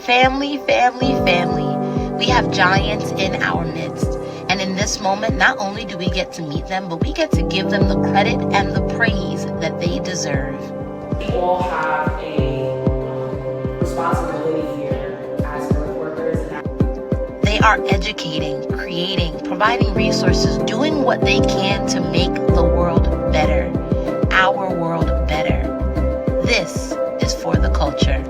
Family, family, family. We have giants in our midst. And in this moment, not only do we get to meet them, but we get to give them the credit and the praise that they deserve. We all have a responsibility here as birth workers. They are educating, creating, providing resources, doing what they can to make the world better, our world better. This is For the Culture.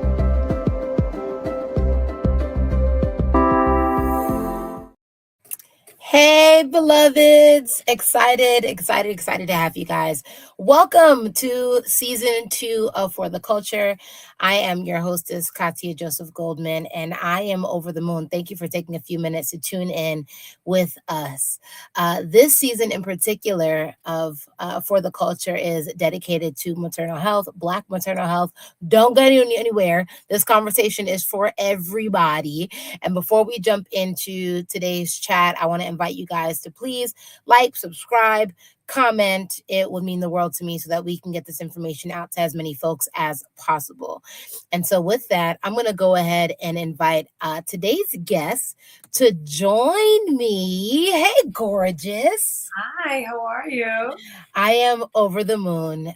Hey, beloveds. Excited to have you guys. Welcome to season 2 of For the Culture. I am your hostess, Katia Joseph Goldman, and I am over the moon. Thank you for taking a few minutes to tune in with us. This season in particular of For the Culture is dedicated to maternal health, Black maternal health. Don't go anywhere. This conversation is for everybody. And before we jump into today's chat, I want to invite you guys to please like, subscribe, comment. It would mean the world to me so that we can get this information out to as many folks as possible. And so with that, I'm going to go ahead and invite today's guest to join me. Hey, gorgeous. Hi, how are you? I am over the moon.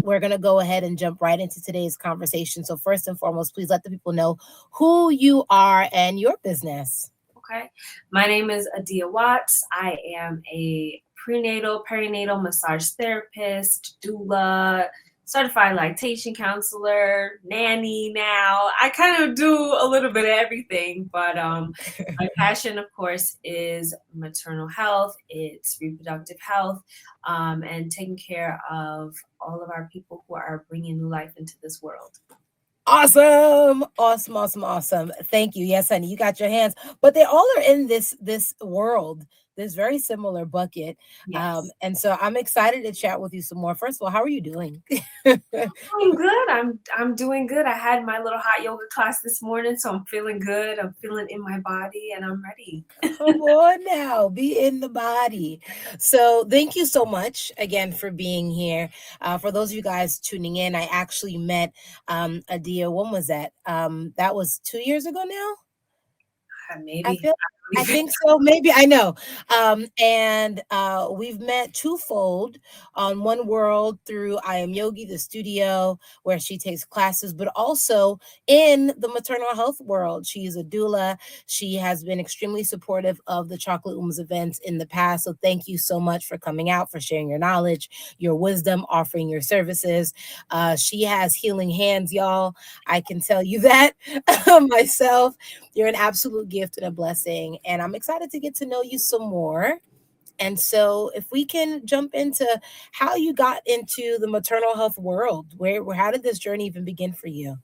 We're going to go ahead and jump right into today's conversation. So first and foremost, please let the people know who you are and your business. Okay. My name is Adia Watts. I am a prenatal, perinatal massage therapist, doula, certified lactation counselor, nanny now. I kind of do a little bit of everything, but my passion, of course, is maternal health. It's reproductive health, and taking care of all of our people who are bringing new life into this world. Awesome. Thank you. Yes, honey, you got your hands, but they all are in this world, this very similar bucket. Yes. And so I'm excited to chat with you some more. First of all, how are you doing? I'm good. I'm doing good. I had my little hot yoga class this morning, so I'm feeling good. I'm feeling in my body, and I'm ready. Come on now, be in the body. So thank you so much again for being here. For those of you guys tuning in, I actually met Adia. When was that? That was 2 years ago now. Maybe. I think so. Maybe I know. And we've met twofold on One World through I Am Yogi, the studio where she takes classes, but also in the maternal health world. She's a doula. She has been extremely supportive of the Chocolate Wombs events in the past. So thank you so much for coming out, for sharing your knowledge, your wisdom, offering your services. She has healing hands, y'all. I can tell you that myself. You're an absolute gift and a blessing. And I'm excited to get to know you some more. And so if we can jump into how you got into the maternal health world, how did this journey even begin for you?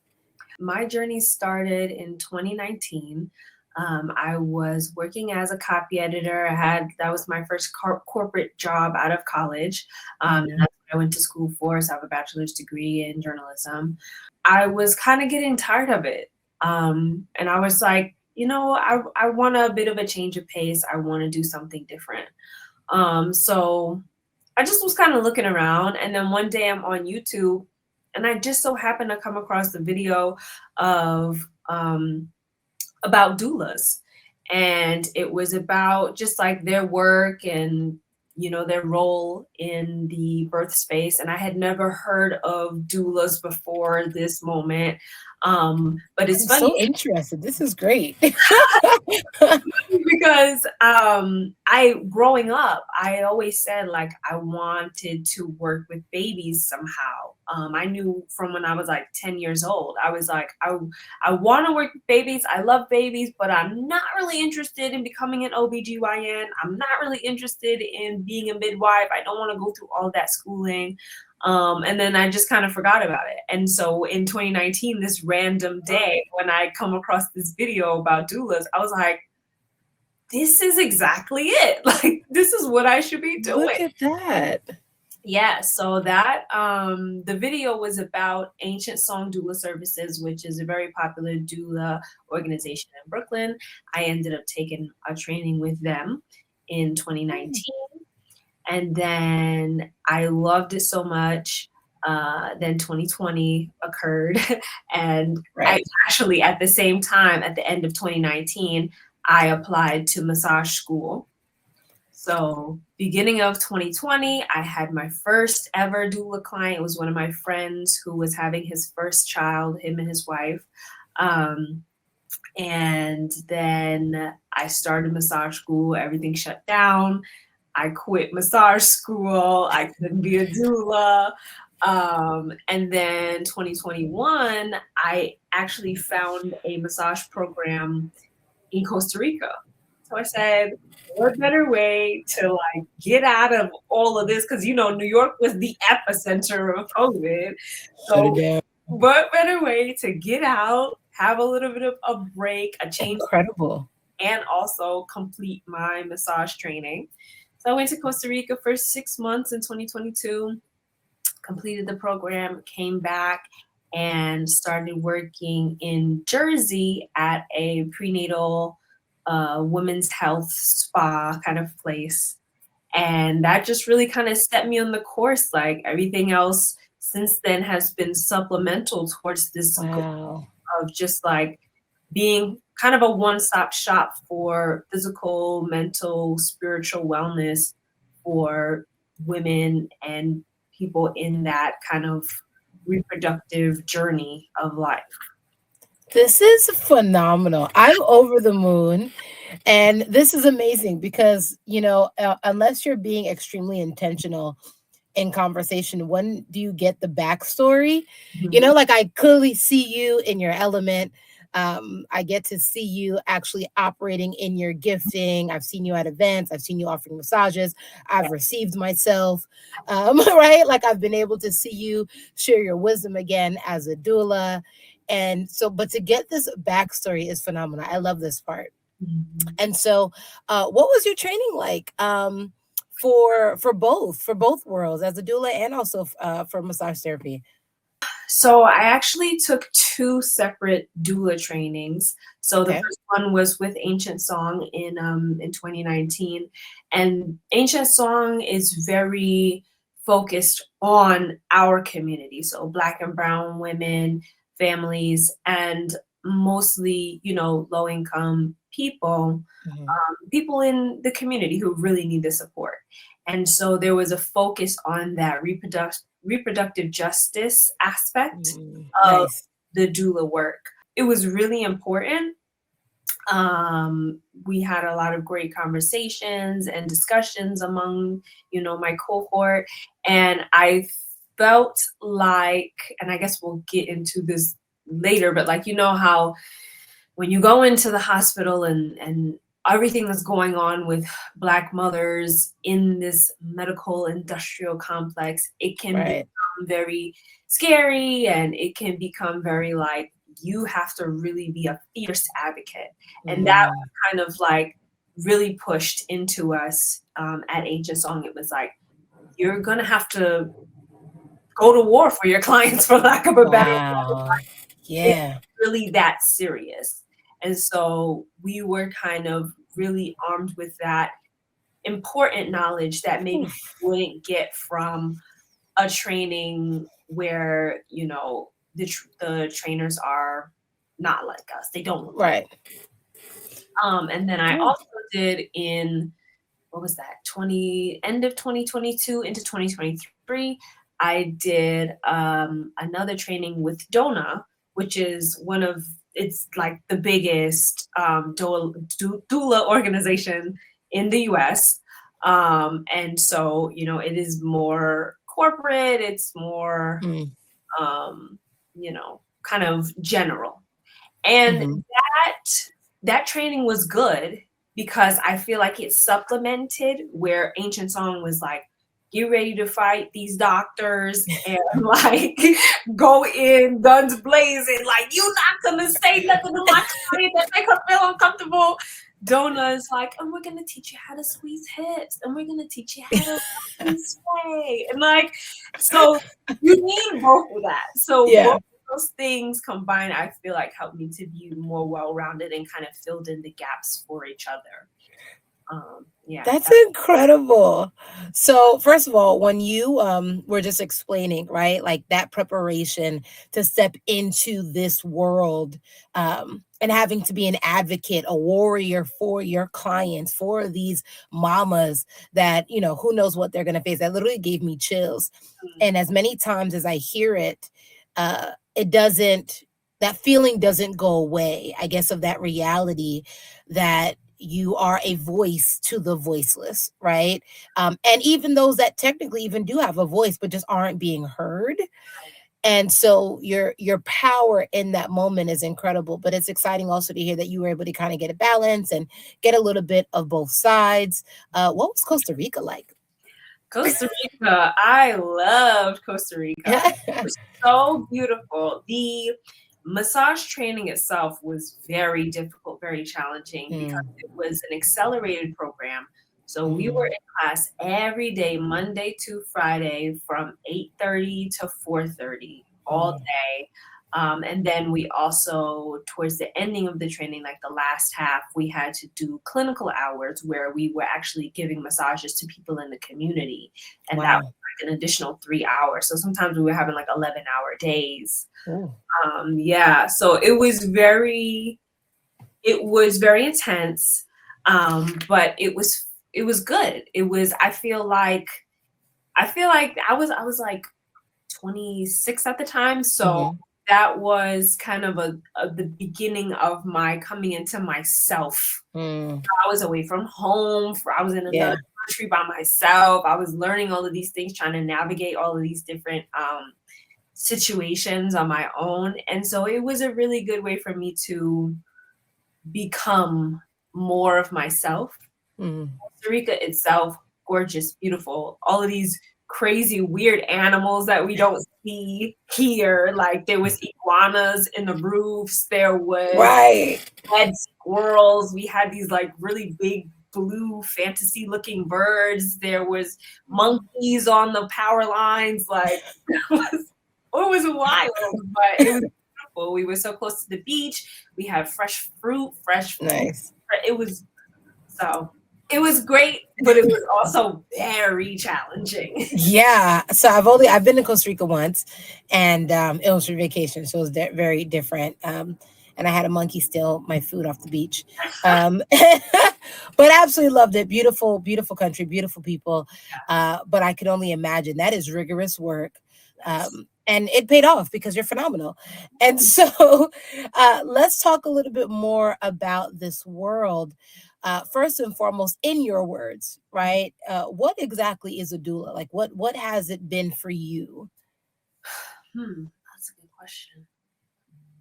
My journey started in 2019. I was working as a copy editor. That was my first corporate job out of college. And that's what I went to school for. So I have a bachelor's degree in journalism. I was kind of getting tired of it. And I was like, I want a bit of a change of pace. I want to do something different. So I just was kind of looking around. And then one day I'm on YouTube and I just so happened to come across the video of about doulas. And it was about just like their work and their role in the birth space. And I had never heard of doulas before this moment. But it's funny. So interested. This is great. Because growing up, I always said like I wanted to work with babies somehow. I knew from when I was like 10 years old, I was like, I want to work with babies. I love babies, but I'm not really interested in becoming an OBGYN. I'm not really interested in being a midwife. I don't want to go through all that schooling. And then I just kind of forgot about it. And so in 2019, this random day when I come across this video about doulas, I was like, this is exactly it. Like, this is what I should be doing. Look at that. Yeah, so that the video was about Ancient Song Doula Services, which is a very popular doula organization in Brooklyn. I ended up taking a training with them in 2019. And then I loved it so much. Then 2020 occurred. And I Right. actually, at the same time, at the end of 2019, I applied to massage school. So beginning of 2020, I had my first ever doula client. It was one of my friends who was having his first child, him and his wife. Um, and then I started massage school. Everything shut down. I quit massage school. I couldn't be a doula. And then 2021, I actually found a massage program in Costa Rica. So I said, what better way to like get out of all of this? Because New York was the epicenter of COVID. Shut it So down. what better way to get out, have a little bit of a break, a change, Incredible. and also complete my massage training. So I went to Costa Rica for 6 months in 2022, completed the program, came back, and started working in Jersey at a prenatal women's health spa kind of place. And that just really kind of set me on the course. Like everything else since then has been supplemental towards this goal Wow. of just like being kind of a one-stop shop for physical, mental, spiritual wellness for women and people in that kind of reproductive journey of life. This is phenomenal. I'm over the moon. And this is amazing because, unless you're being extremely intentional in conversation, when do you get the backstory? Mhm. Like I clearly see you in your element. I get to see you actually operating in your gifting. I've seen you at events. I've seen you offering massages. Yeah. I've received myself, right? Like I've been able to see you share your wisdom again as a doula. And so, but to get this backstory is phenomenal. I love this part. Mhm. And so, what was your training like for both worlds as a doula and also for massage therapy? So I actually took two separate doula trainings. So the Okay. first one was with Ancient Song in 2019, and Ancient Song is very focused on our community, so Black and Brown women, families, and mostly low income people, Mhm. people in the community who really need the support. And so there was a focus on that reproductive justice aspect of Nice. the doula work. It was really important. We had a lot of great conversations and discussions among, my cohort. And I felt like, and I guess we'll get into this later, but like, how when you go into the hospital and everything that's going on with Black mothers in this medical industrial complex, it can become Right. very scary, and it can become very like you have to really be a fierce advocate. And that Mm, was kind of like really pushed into us at Ancient Song. It was like, you're going to have to go to war for your clients, for lack of a better word. wow. It's Yeah. really that serious. And so we were kind of really armed with that important knowledge that maybe you Oof. wouldn't get from a training where, the trainers are not like us. They don't look like. Right. And then I Oof. also did in, what was that, end of 2022 into 2023, I did another training with Dona, which is it's like the biggest doula organization in the US. And so, it is more corporate, it's more, Mm, um, kind of general. And mhm. that training was good because I feel like it supplemented where Ancient Song was like, get ready to fight these doctors and like go in guns blazing, like you're not gonna say nothing to my client that make her feel uncomfortable. Dona is like, and we're gonna teach you how to squeeze hips, and we're gonna teach you how to sway, and like, so you need both of that. So both Yeah. those things combined, I feel like helped me to be more well-rounded and kind of filled in the gaps for each other. Yeah, That's that, incredible. So, first of all, when you were just explaining, right, like that preparation to step into this world, and having to be an advocate, a warrior for your clients, for these mamas that, who knows what they're going to face. That literally gave me chills. mm, And as many times as I hear it, it doesn't, that feeling doesn't go away, I guess, of that reality that you are a voice to the voiceless, right? And even those that technically even do have a voice but just aren't being heard. And so your power in that moment is incredible. But it's exciting also to hear that you were able to kind of get a balance and get a little bit of both sides. What was Costa Rica like? Costa Rica, I loved Costa Rica. It was so beautiful. The massage training itself was very difficult, very challenging because Mm, it was an accelerated program. So we were mm, in class every day, Monday to Friday, from 8:30 to 4:30 all mm. day. And then we also, towards the ending of the training, like the last half, we had to do clinical hours where we were actually giving massages to people in the community. And that was Wow. like an additional 3 hours. So sometimes we were having like 11-hour days. Ooh. Yeah, so it was very intense, but it was good. It was I feel like I was like 26 at the time, so Hmm. that was kind of the beginning of my coming into myself. Mm, I was away from home, I was in another yeah. country by myself. I was learning all of these things, trying to navigate all of these different situations on my own. And so it was a really good way for me to become more of myself. Mm, Costa Rica itself, gorgeous, beautiful. All of these crazy, weird animals that we don't see here. Like there was iguanas in the roofs. There was right. red squirrels. We had these like really big blue fantasy looking birds. There was monkeys on the power lines. Like it was wild, but it was beautiful. We were so close to the beach. We had fresh fruit, fresh. Nice. It was so. It was great, but it was also very challenging. Yeah. So I've been to Costa Rica once, and it was for vacation, so it was very different. And I had a monkey steal my food off the beach. But absolutely loved it. Beautiful, beautiful country, beautiful people. But I could only imagine that is rigorous work. Yes. And it paid off because you're phenomenal. And so let's talk a little bit more about this world. First and foremost, in your words, right? What exactly is a doula? Like, what has it been for you? That's a good question.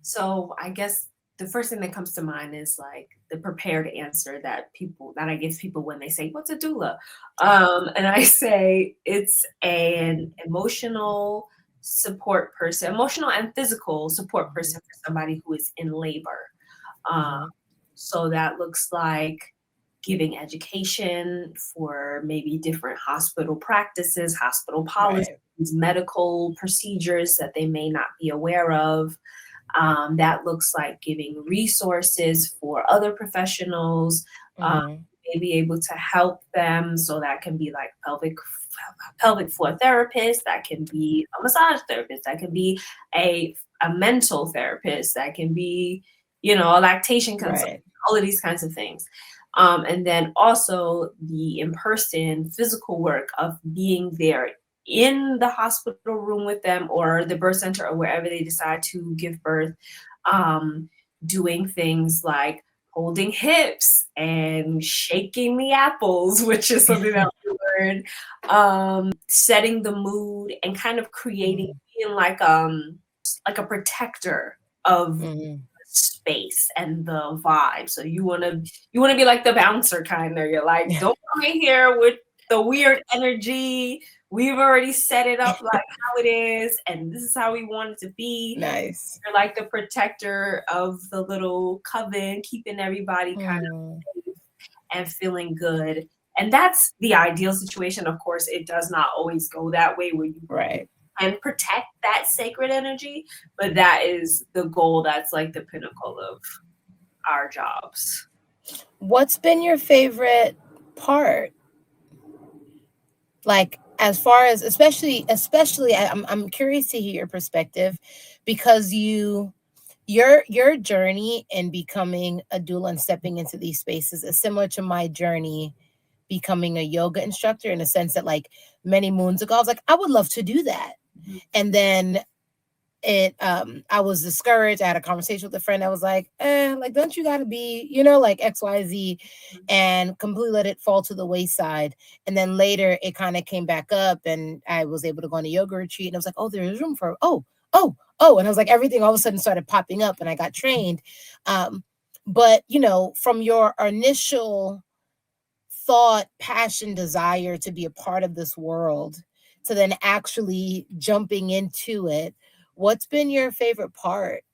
So I guess the first thing that comes to mind is like the prepared answer that I give people when they say, "What's a doula?" And I say it's an emotional and physical support person for somebody who is in labor. Um, Hmm. so that looks like giving education for maybe different hospital practices, hospital policies, Right. medical procedures that they may not be aware of. That looks like giving resources for other professionals, um, Hmm. maybe able to help them. So that can be like pelvic floor therapist, that can be a massage therapist, that can be a mental therapist, that can be, a lactation consultant, Right. all of these kinds of things. And then also the in-person physical work of being there in the hospital room with them or the birth center or wherever they decide to give birth, um, doing things like holding hips and shaking the apples, which is something that we learned, setting the mood and kind of creating, Hmm. being like a protector of Hmm. space and the vibe. So you wanna be like the bouncer kind of. You're like, don't come in here with the weird energy. We've already set it up like how it is, and this is how we want it to be. Nice. You're like the protector of the little coven, keeping everybody kind Mm, of safe and feeling good. And that's the ideal situation. Of course, it does not always go that way where you right. and protect that sacred energy, but that is the goal. That's like the pinnacle of our jobs. What's been your favorite? part, like as far as especially I'm curious to hear your perspective, because your journey in becoming a doula and stepping into these spaces is similar to my journey becoming a yoga instructor, in a sense that, like, many moons ago I was like, I would love to do that. And then I was discouraged. I had a conversation with a friend. I was like, don't you gotta be, like XYZ, and completely let it fall to the wayside. And then later it kind of came back up, and I was able to go on a yoga retreat, and I was like, oh, there's room for oh. And I was like, everything all of a sudden started popping up, and I got trained. But from your initial thought, passion, desire to be a part of this world, to then actually jumping into it, what's been your favorite part?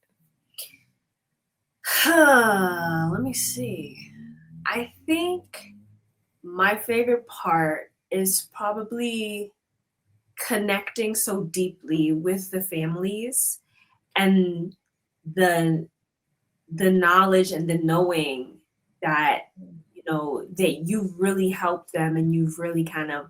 Let me see. I think my favorite part is probably connecting so deeply with the families, and the the knowledge and the knowing that that you've really helped them, and you've really kind of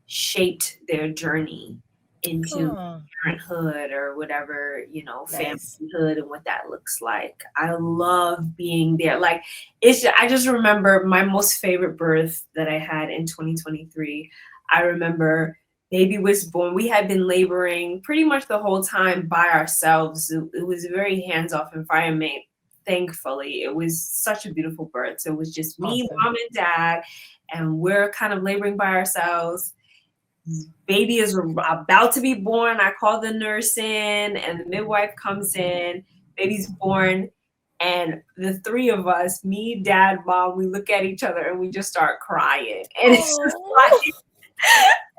shaped their journey into Oh, parenthood, or whatever, nice. familyhood, and what that looks like. I love being there. Like, I just remember my most favorite birth that I had in 2023. I remember baby was born. We had been laboring pretty much the whole time by ourselves. It was a very hands-off environment. Thankfully, it was such a beautiful birth. So it was just me, Awesome. mom, and dad, and we're kind of laboring by ourselves. Baby is about to be born. I call the nurse in, and the midwife comes in. Baby's born, and the three of us, me, dad, mom, we look at each other and we just start crying. And Oh.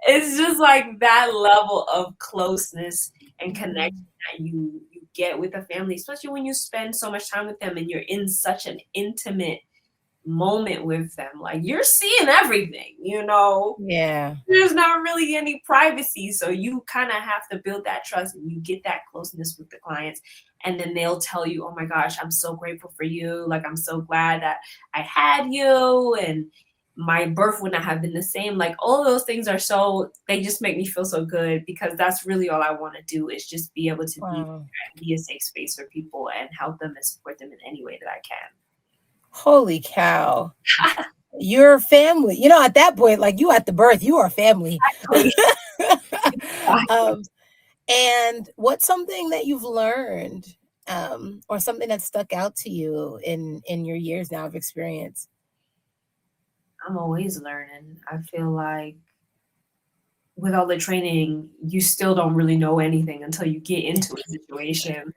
it's just like that level of closeness and connection Mhm. that you get with a family, especially when you spend so much time with them and you're in such an intimate moment with them. Like, you're seeing everything. Yeah. There's not really any privacy, so you kind of have to build that trust, and you get that closeness with the clients, and then they'll tell you, oh my gosh, I'm so grateful for you, like, I'm so glad that I had you, and my birth would not have been the same. Like, all those things they just make me feel so good, because that's really all I want to do, is just be able to Wow. be a safe space for people and help them and support them in any way that I Holy cow. You're family. At that point, like, you at the birth, you are family. can. um, and what's something that you've learned, or something that stuck out to you in your years now of experience? I'm always learning. I feel like with all the training, you still don't really know anything until you get into a situation.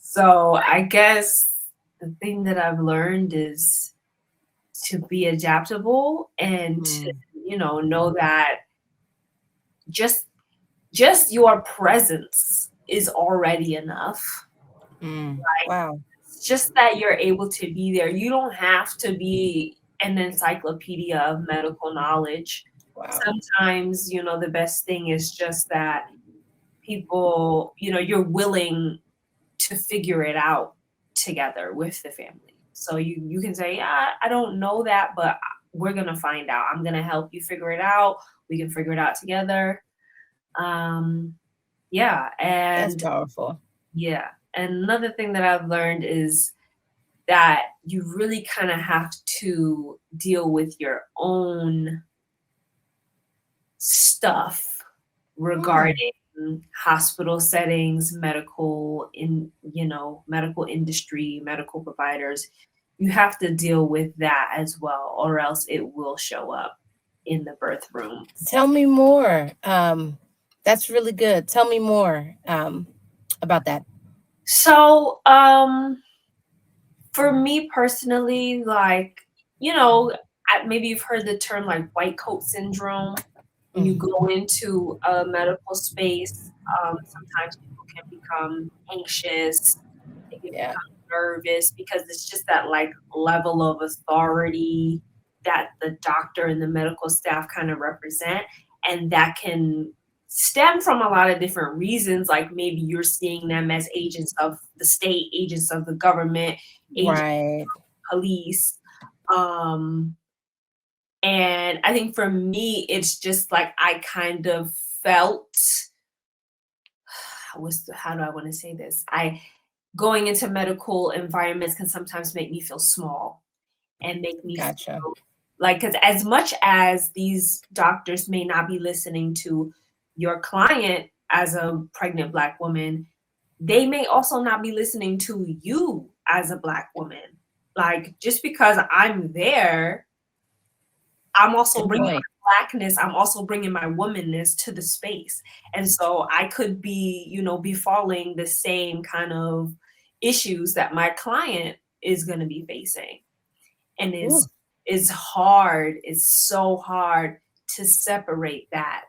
So I guess the thing that I've learned is to be adaptable, and to, Mm, know that just just your presence is already enough. wow. It's just that you're able to be there. You don't have to be an encyclopedia of medical knowledge. Wow. Sometimes, the best thing is just that people, you're willing to figure it out together with the family. So you can say, yeah, I don't know that, but we're gonna find out. I'm gonna help you figure it out. We can figure it out together. Um, yeah, That's and powerful. yeah, and another thing that I've learned is that you really kind of have to deal with your own stuff Mm, regarding hospital settings, medical industry, medical providers. You have to deal with that as well, or else it will show up in the birth room. tell me more. That's really good. Tell me more, about that. So, for me personally, like, maybe you've heard the term like white coat syndrome. When you Mm, go into a medical space, sometimes people can become anxious, they can yeah. become nervous, because it's just that, like, level of authority that the doctor and the medical staff kind of represent, and that can stem from a lot of different reasons. Like, maybe you're seeing them as agents of the state, agents of the government, agents Right. of police, um, And I think for me, it's just like I kind of felt, how do I want to say this? I Going into medical environments can sometimes make me feel small and make me Gotcha. feel like, because as much as these doctors may not be listening to your client as a pregnant Black woman, they may also not be listening to you as a Black woman. Like, just because I'm there, I'm also Good bringing point. my Blackness, I'm also bringing my womanness to the space. And so I could be, befalling the same kind of issues that my client is going to be facing. And Ooh. is hard. It's so hard to separate that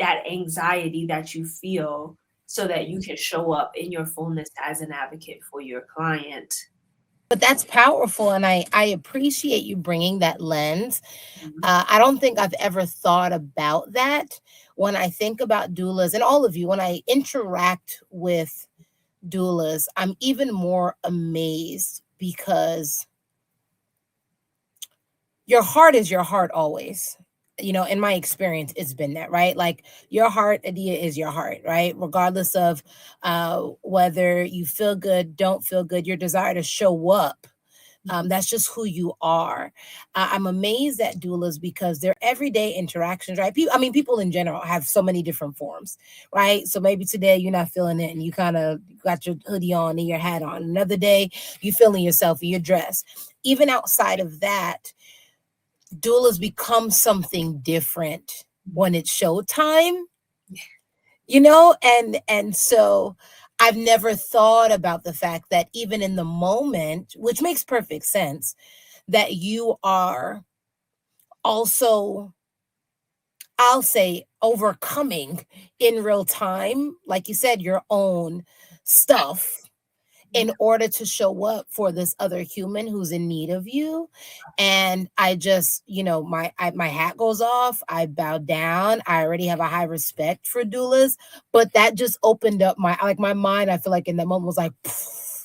anxiety that you feel so that you can show up in your fullness as an advocate for your client. But that's powerful, and I appreciate you bringing that lens. Mhm. I don't think I've ever thought about that. When I think about doulas, and all of you, when I interact with doulas, I'm even more amazed because your heart is your heart always. In my experience, it's been that, right? Like your heart, Adia, is your heart, right? Regardless of whether you feel good, don't feel good, your desire to show up, that's just who you are. I'm amazed at doulas because they're everyday interactions, right? People, I mean, people in general have so many different forms, right? So maybe today you're not feeling it and you kind of got your hoodie on and your hat on. Another day you feeling yourself and your dress. Even outside of that, doulas become something different when it's showtime, and so I've never thought about the fact that even in the moment, which makes perfect sense, that you are also, I'll say, overcoming in real time, like you said, your own stuff in order to show up for this other human who's in need of you. And I just, my hat goes off. I bow down. I already have a high respect for doulas, but that just opened up my mind. I feel like in that moment was like,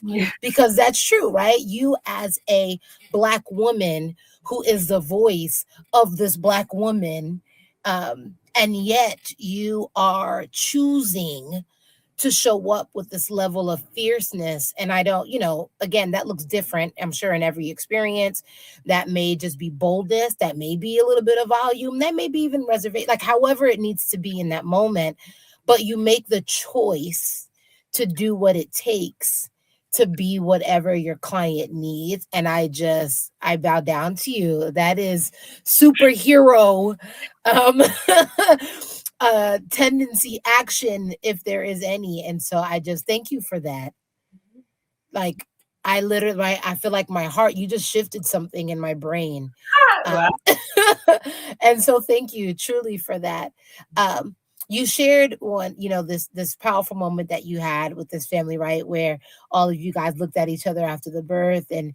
Yeah. because that's true, right? You as a Black woman who is the voice of this Black woman, and yet you are choosing to show up with this level of fierceness. And I don't, again, that looks different, I'm sure, in every experience. That may just be boldness, that may be a little bit of volume, that may be even reservation, like however it needs to be in that moment. But you make the choice to do what it takes to be whatever your client needs. And I bow down to you. That is superhero um tendency, action, if there is any. And so I just thank you for that. Like, I literally, I feel like my heart, you just shifted something in my brain. Well, um and so thank you truly for that. You shared one, this powerful moment that you had with this family, right, where all of you guys looked at each other after the birth, and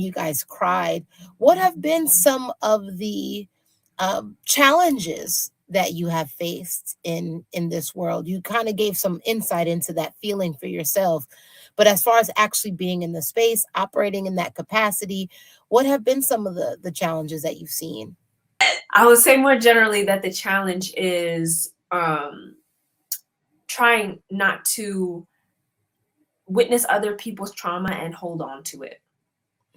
you guys cried. What have been some of the challenges that you have faced in this world? You kind of gave some insight into that feeling for yourself, but as far as actually being in the space, operating in that capacity, what have been some of the challenges that you've seen? I would say more generally that the challenge is trying not to witness other people's trauma and hold on to it.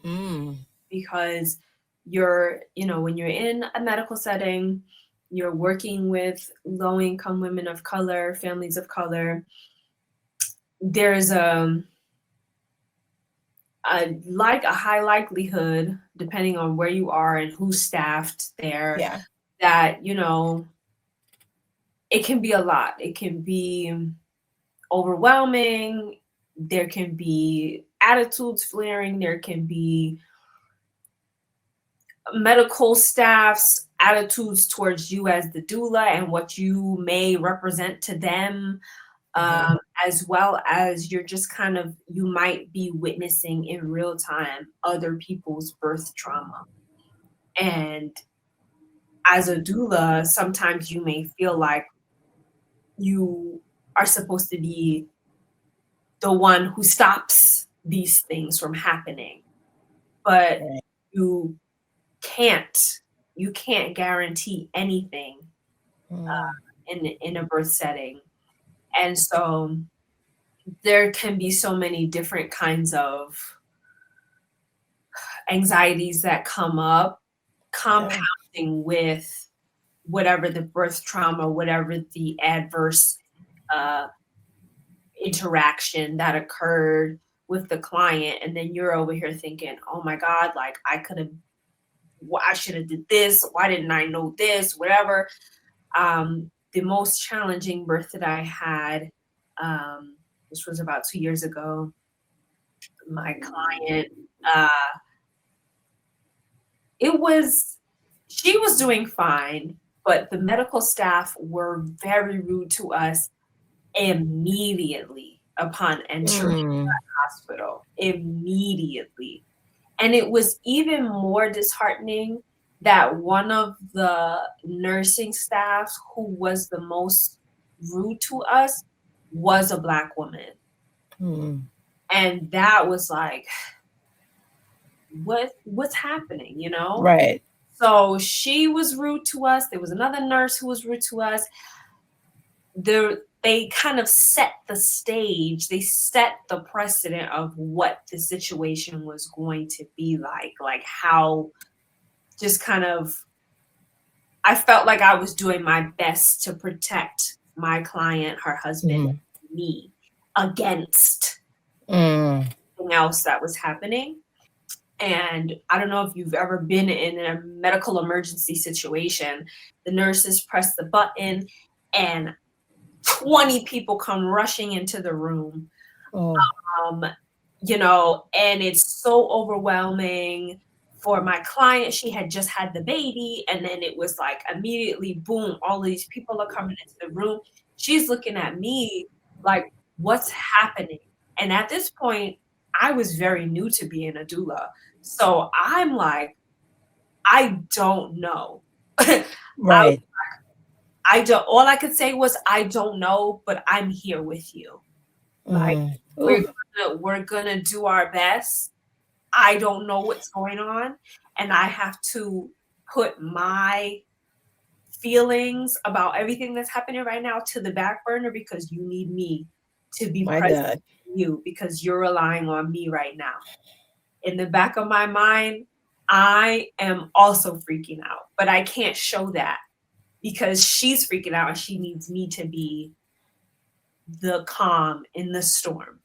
Mm, Because when you're in a medical setting, you're working with low income women of color, families of color, there's a high likelihood, depending on where you are and who's staffed there, yeah. that it can be a lot. It can be overwhelming. There can be attitudes flaring. There can be medical staff's attitudes towards you as the doula and what you may represent to them, Hmm. as well as you might be witnessing in real time other people's birth trauma. And as a doula, sometimes you may feel like you are supposed to be the one who stops these things from happening, but Right. you can't. you can't guarantee anything in a birth setting. And so there can be so many different kinds of anxieties that come up, compounding with whatever the birth trauma, whatever the adverse uh, interaction that occurred with the client. And then you're over here thinking, oh my God, like I should have did this. Why didn't I know this? Whatever. The most challenging birth that I had, this was about 2 years ago. My client, uh, she was doing fine, but the medical staff were very rude to us immediately upon entering the hospital. Immediately. And it was even more disheartening that one of the nursing staffs who was the most rude to us was a Black woman. And that was like, what's happening, you know? Right. So she was rude to us. There was another nurse who was rude to us. They kind of set the stage. They set the precedent of what the situation was going to be like how just kind of, I felt like I was doing my best to protect my client, her husband, me against anything else that was happening. And I don't know if you've ever been in a medical emergency situation. The nurses press the button and 20 people come rushing into the room. You know, and it's so overwhelming for my client. She had just had the baby, and then it was like immediately, boom, all of these people are coming into the room. She's looking at me like, what's happening? And at this point, I was very new to being a doula. So I'm like, I don't know. Right. I don't, all I could say was, I don't know, but I'm here with you. Like, we're gonna do our best. I don't know what's going on, and I have to put my feelings about everything that's happening right now to the back burner because you need me to be present for you because you're relying on me right now. In the back of my mind, I am also freaking out, but I can't show that because she's freaking out and she needs me to be the calm in the storm.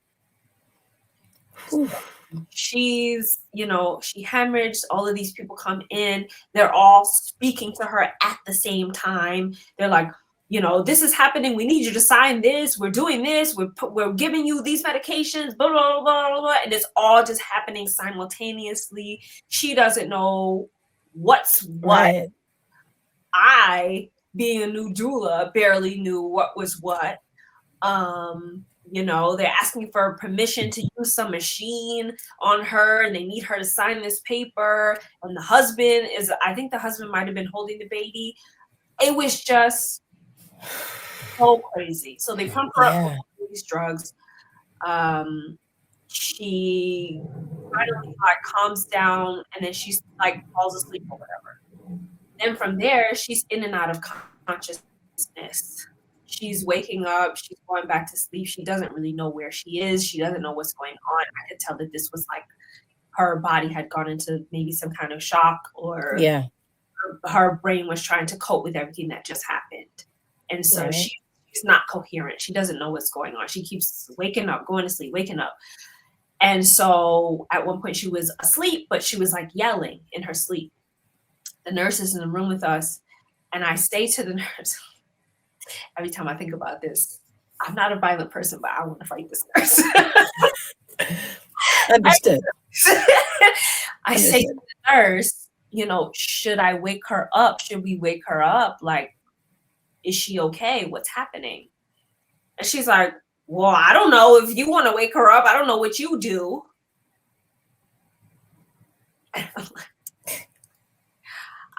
She's, you know, she hemorrhaged. All of these people come in. They're all speaking to her at the same time. They're like, you know, this is happening. We need you to sign this. We're doing this. We're giving you these medications. Blah, blah, blah, blah, blah. And it's all just happening simultaneously. She doesn't know what's what. Right. I, being a new doula, barely knew what was what. You know, they're asking for permission to use some machine on her and they need her to sign this paper. And the husband is, I think the husband might have been holding the baby. It was just so crazy. So they pump her up with these drugs. She finally like calms down and then she's like falls asleep or whatever. Then from there, she's in and out of consciousness. She's waking up, she's going back to sleep. She doesn't really know where she is. She doesn't know what's going on. I could tell that this was like her body had gone into maybe some kind of shock or her brain was trying to cope with everything that just happened. And so she's not coherent. She doesn't know what's going on. She keeps waking up, going to sleep, waking up. And so at one point she was asleep, but she was like yelling in her sleep. The nurse is in the room with us. And I say to the nurse, every time I think about this, I'm not a violent person, but I want to fight this nurse. Understood. I say to the nurse, you know, should I wake her up? Should we wake her up? Like, is she okay? What's happening? And she's like, well, I don't know. If you want to wake her up, I don't know what you do.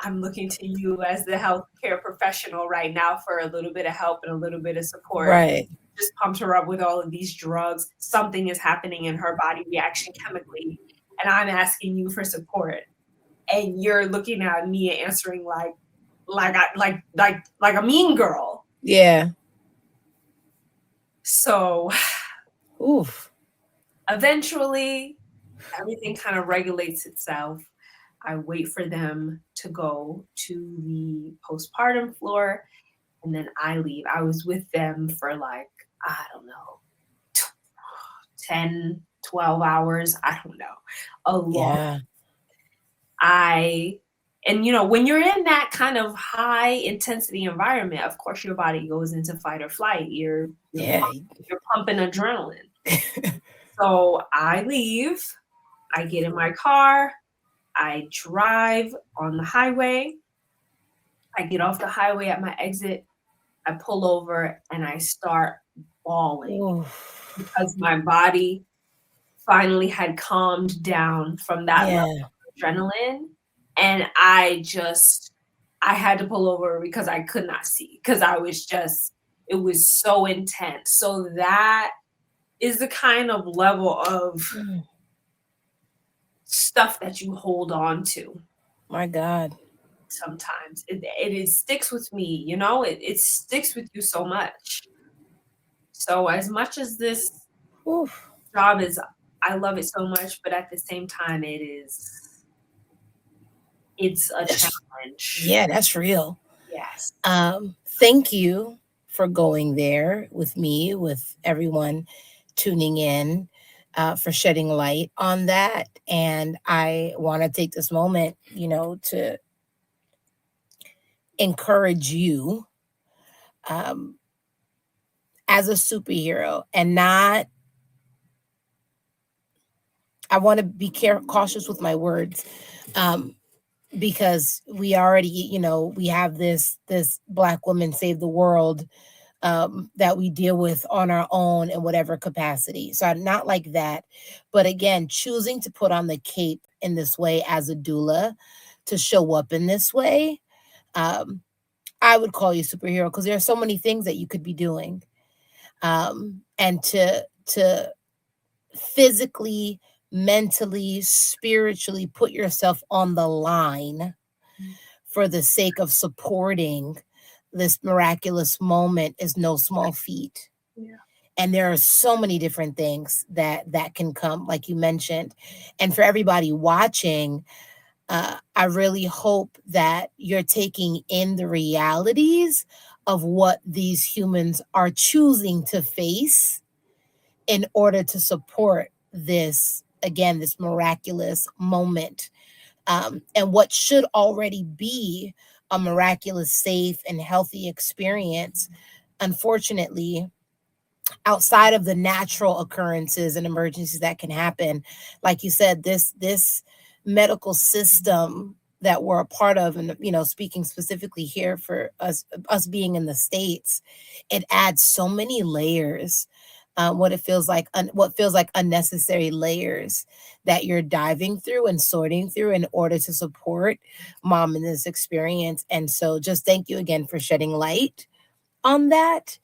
I'm looking to you as the healthcare professional right now for a little bit of help and a little bit of support. Right. Just pumped her up with all of these drugs. Something is happening in her body reaction chemically. And I'm asking you for support. and you're looking at me and answering like a mean girl. Yeah. So Oof. eventually everything kind of regulates itself. I wait for them to go to the postpartum floor, and then I leave. I was with them for like, I don't know, 10, 12 hours. I don't know. A long Yeah. I and when you're in that kind of high intensity environment, of course your body goes into fight or flight. Yeah. You're pumping adrenaline. So I leave, I get in my car, I drive on the highway. I get off the highway at my exit, I pull over and I start bawling Oof. because my body finally had calmed down from that level Yeah. of adrenaline. And I had to pull over because I could not see, because it was so intense. So that is the kind of level of Mm, stuff that you hold on to my God. sometimes. It sticks with me, it sticks with you so much. So as much as this Oof. job is, I love it so much, but at the same time, it's a challenge. Yeah, that's real. Yes. Thank you for going there with me, with everyone tuning in, for shedding light on that. And I want to take this moment, to encourage you, um, as a superhero and not, I want to be cautious with my words. Um, because we already, we have this Black woman save the world, that we deal with on our own in whatever capacity. So I'm not like that. But again, choosing to put on the cape in this way as a doula, to show up in this way, um, I would call you superhero, because there are so many things that you could be doing. And to physically, mentally, spiritually put yourself on the line for the sake of supporting this miraculous moment is no small feat. Yeah. And there are so many different things that can come, like you mentioned. And for everybody watching, I really hope that you're taking in the realities of what these humans are choosing to face in order to support this, again, this miraculous moment, and what should already be a miraculous, safe, and healthy experience. Unfortunately, outside of the natural occurrences and emergencies that can happen, like you said, this medical system that we're a part of, and speaking specifically here for us being in the States, it adds so many layers. What feels like unnecessary layers that you're diving through and sorting through in order to support mom in this experience. And so just thank you again for shedding light on that.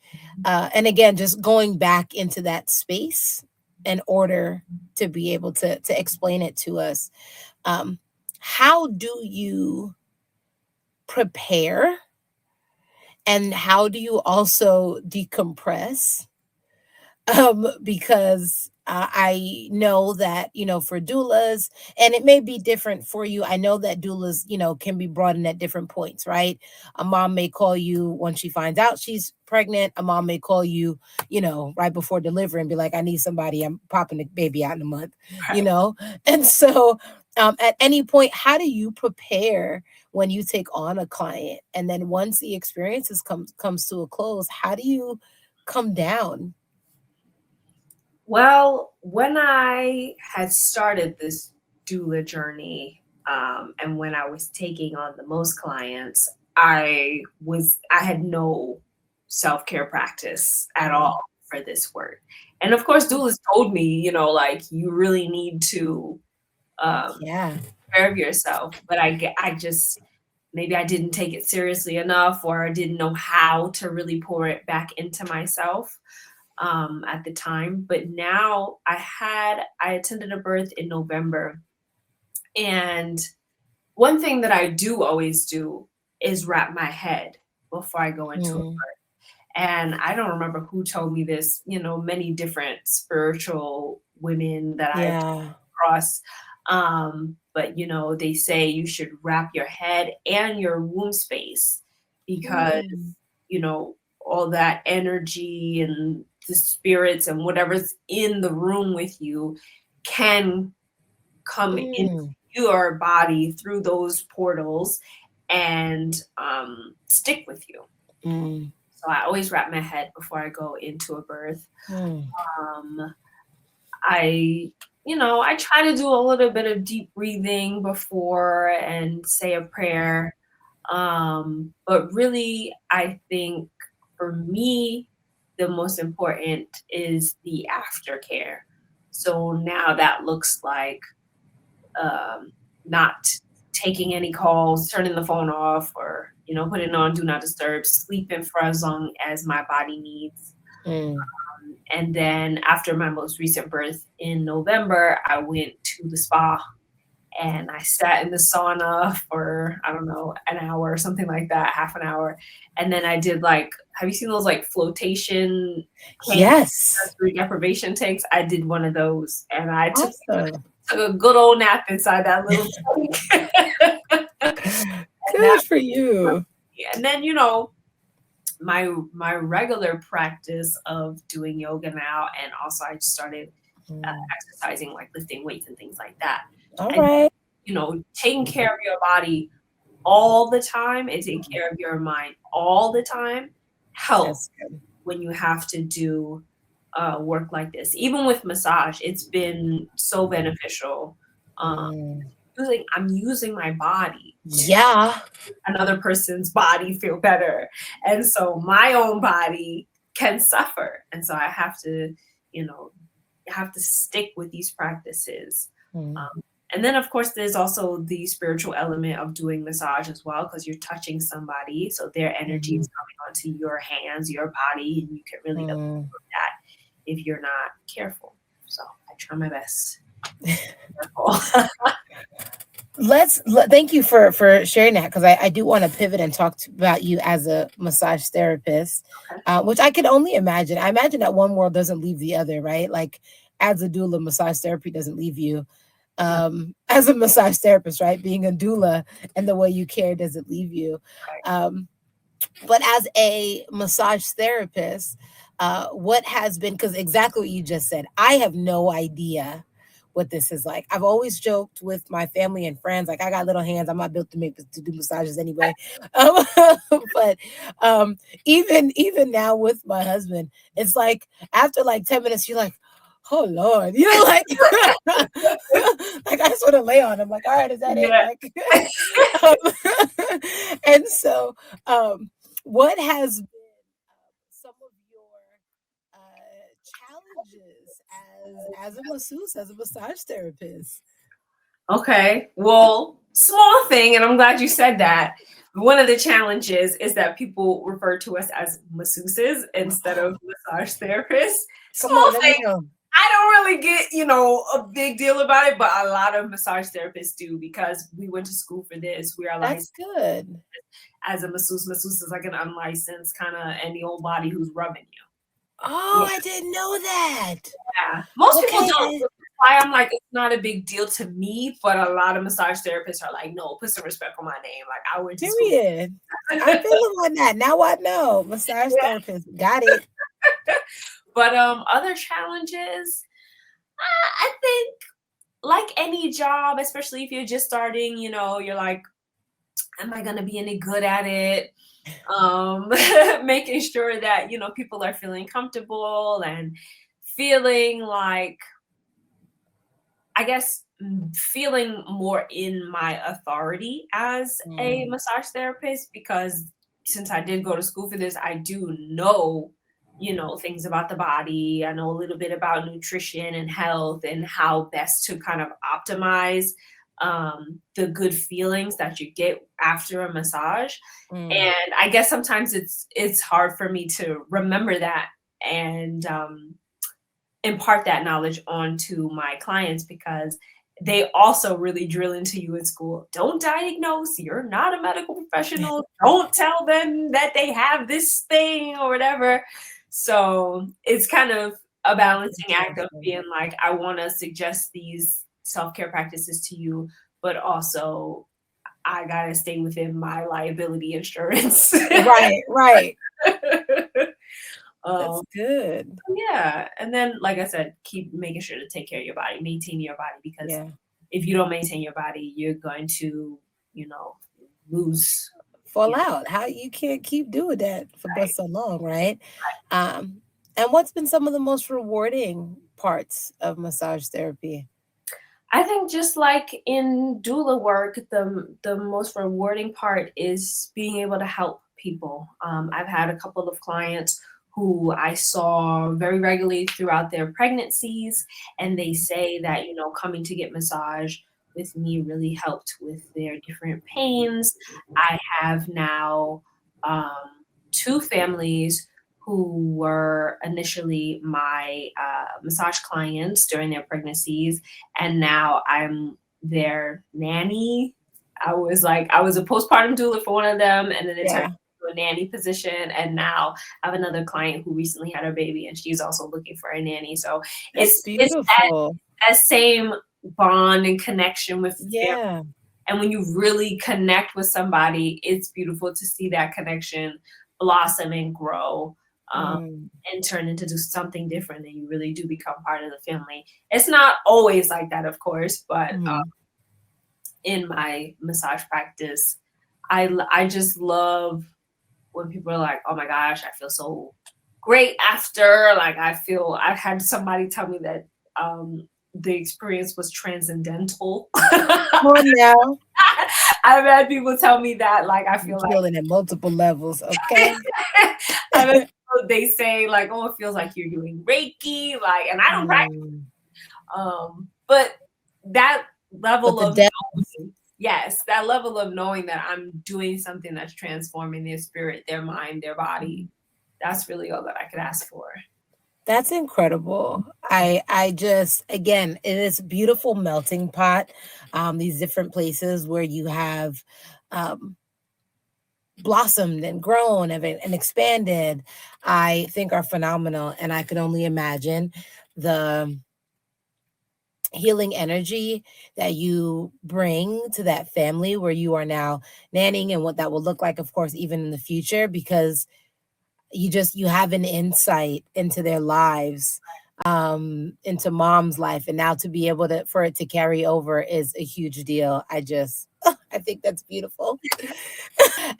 And again, just going back into that space in order to be able to explain it to us. Um, how do you prepare, and how do you also decompress? Because I know that, for doulas, and it may be different for you. I know that doulas, can be brought in at different points, right? A mom may call you when she finds out she's pregnant. A mom may call you, right before delivery and be like, I need somebody. I'm popping the baby out in a month, you Right. know? And so, at any point, how do you prepare when you take on a client? And then once the experiences comes to a close, how do you come down? Well, when I had started this doula journey, and when I was taking on the most clients, I had no self-care practice at all for this work. And of course, doulas told me, like, you really need to um, Yeah. take care of yourself. But I just, maybe I didn't take it seriously enough, or I didn't know how to really pour it back into myself at the time. But now I attended a birth in November, and One thing that I do always do is wrap my head before I go into it. Mm, And I don't remember who told me this, many different spiritual women that I've yeah. across. But they say you should wrap your head and your womb space because, Mm, you know, all that energy and the spirits and whatever's in the room with you can come into mm, your body through those portals and stick with you. mm, So I always wrap my head before I go into a birth. mm, Um, I try to do a little bit of deep breathing before and say a prayer. But really, I think for me, the most important is the aftercare. So now that looks like not taking any calls, turning the phone off, or putting on do not disturb, sleeping for as long as my body needs. mm. And then after my most recent birth in November, I went to the spa and I sat in the sauna for, I don't know, an hour or something like that, half an hour. And then I did have you seen those flotation tanks, Yes. sensory deprivation tanks? I did one of those and I Awesome. took a good old nap inside that little tank. And that, Good for you. and then, my regular practice of doing yoga now, and also I started Mm. exercising, like lifting weights and things like that. All And right. taking care of your body all the time and taking care of your mind all the time help That's good. when you have to do work like this. Even with massage, it's been so beneficial. Um, Mm. I'm using my body to Yeah. another person's body feel better. And so my own body can suffer. And so I have to, you know, have to stick with these practices. Mm. Um, and then, of course, there's also the spiritual element of doing massage as well, because you're touching somebody. So their energy Mhm. is coming onto your hands, your body, and you can really absorb Mm. that if you're not careful. So I try my best. Careful. Thank you for sharing that, because I do want to pivot and talk about you as a massage therapist, which I could only imagine. I imagine that one world doesn't leave the other, right? Like, as a doula, massage therapy doesn't leave you. No, As a massage therapist, right? Being a doula and the way you care doesn't leave you. right. Um, but as a massage therapist, what has been, because exactly what you just said, I have no idea what this is like. I've always joked with my family and friends, like, I got little hands, I'm not built to do massages anyway. um, but even now with my husband, it's like after like 10 minutes you're like, oh Lord, like like I sort of lay on him, like, all right, is that it? Yeah. Like and so what has been some of your challenges as a masseuse, as a massage therapist? Okay. Well, small thing, and I'm glad you said that. One of the challenges is that people refer to us as masseuses instead of massage therapists. Come on, Small let me thing. know. I don't really get, a big deal about it, but a lot of massage therapists do because we went to school for this. We are That's licensed good. as a masseuse. Masseuse is like an unlicensed kind of any old body who's rubbing you. Oh, Yeah. I didn't know that. Yeah. Most people Okay. don't. Which is why I'm like, it's not a big deal to me, but a lot of massage therapists are like, no, put some respect on my name. Like, I went to school. Period. I feel it on that. Now I know. Massage Yeah. therapist. Got it. But other challenges, I think like any job, especially if you're just starting, you're like, am I gonna be any good at it? Um, making sure that people are feeling comfortable and feeling like, I guess, feeling more in my authority as a Mm, massage therapist, because since I did go to school for this, I do know, things about the body. I know a little bit about nutrition and health and how best to kind of optimize the good feelings that you get after a massage. mm, And I guess sometimes it's hard for me to remember that and impart that knowledge onto my clients because they also really drill into you in school. Don't diagnose. You're not a medical professional. Don't tell them that they have this thing or whatever. So it's kind of a balancing act of Interesting. being like, I want to suggest these self-care practices to you, but also I gotta stay within my liability insurance. Right, right. That's um, good. yeah, and then like I said, keep making sure to take care of your body, maintain your body, because Yeah. if you don't maintain your body, you're going to, you know, lose. Fall You know, out. How you can't keep doing that for but right, so long, right? right. Um, and what's been some of the most rewarding parts of massage therapy? I think just like in doula work, the most rewarding part is being able to help people. I've had a couple of clients who I saw very regularly throughout their pregnancies, and they say that, coming to get massage with me really helped with their different pains. I have now um, two families who were initially my massage clients during their pregnancies, and now I'm their nanny. I was a postpartum doula for one of them, and then it turned Yeah, into a nanny position. And now I have another client who recently had her baby, and she's also looking for a nanny. So that's it's beautiful. that same bond and connection with family. Yeah. And when you really connect with somebody, it's beautiful to see that connection blossom and grow, um, Mm, and turn into something different, and you really do become part of the family. It's not always like that, of course, but mhm. in my massage practice, I just love when people are like, "Oh my gosh, I feel so great after." Like I've had somebody tell me that the experience was transcendental. Come on now. I've had people tell me that, like, I You're feel like healing at multiple levels, okay? I've had people, they say like, "Oh, it feels like you're doing Reiki," like, and I don't practice. Mm. But that But level the of depth, knowing, yes, that level of knowing that I'm doing something that's transforming their spirit, their mind, their body, that's really all that I could ask for. that's incredible. I just again, it is a beautiful melting pot. These different places where you have um blossomed and grown and expanded, I think are phenomenal. And I could only imagine the healing energy that you bring to that family where you are now nannying and what that will look like, of course, even in the future, because you have an insight into their lives, into mom's life, and now to be able to for it to carry over is a huge deal. I think that's beautiful.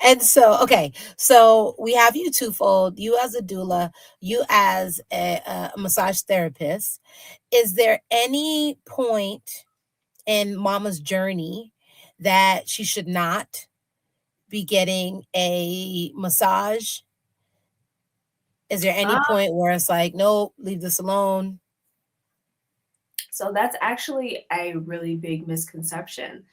And so, okay, so we have you twofold, you as a doula, you as a massage therapist. Is there any point in mama's journey that she should not be getting a massage? Is there any Uh, point where it's like, nope, leave this alone? so that's actually a really big misconception.